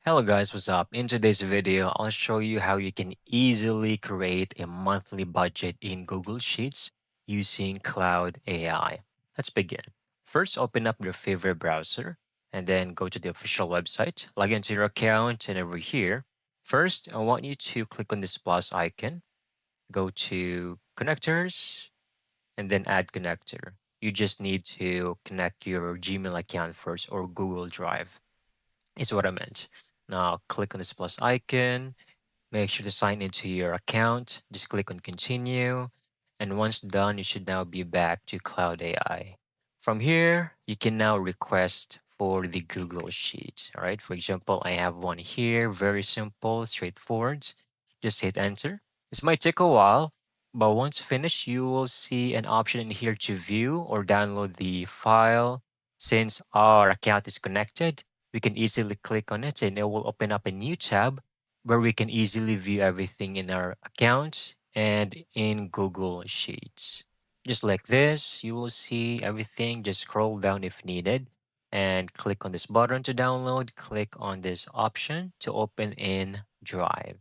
Hello guys, what's up? In today's video, I'll show you how you can easily create a monthly budget in Google Sheets using Cloud AI. Let's begin. First, open up your favorite browser and then go to the official website, log into your account, and over here, first, I want you to click on this plus icon, go to connectors, and then add connector. You just need to connect your Gmail account first or Google Drive is what I meant. Now click on this plus icon, make sure to sign into your account, just click on continue. And once done, you should now be back to Cloud AI. From here, you can now request for the Google Sheets. All right. For example, I have one here, very simple, straightforward. Just hit enter. This might take a while, but once finished, you will see an option in here to view or download the file. Since our account is connected, we can easily click on it and it will open up a new tab where we can easily view everything in our accounts and in Google Sheets. Just like this, you will see everything. Just scroll down if needed and click on this button to download. Click on this option to open in Drive.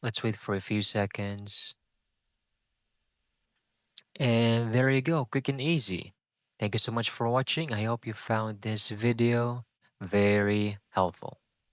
Let's wait for a few seconds. And there you go, quick and easy. Thank you so much for watching. I hope you found this video very helpful.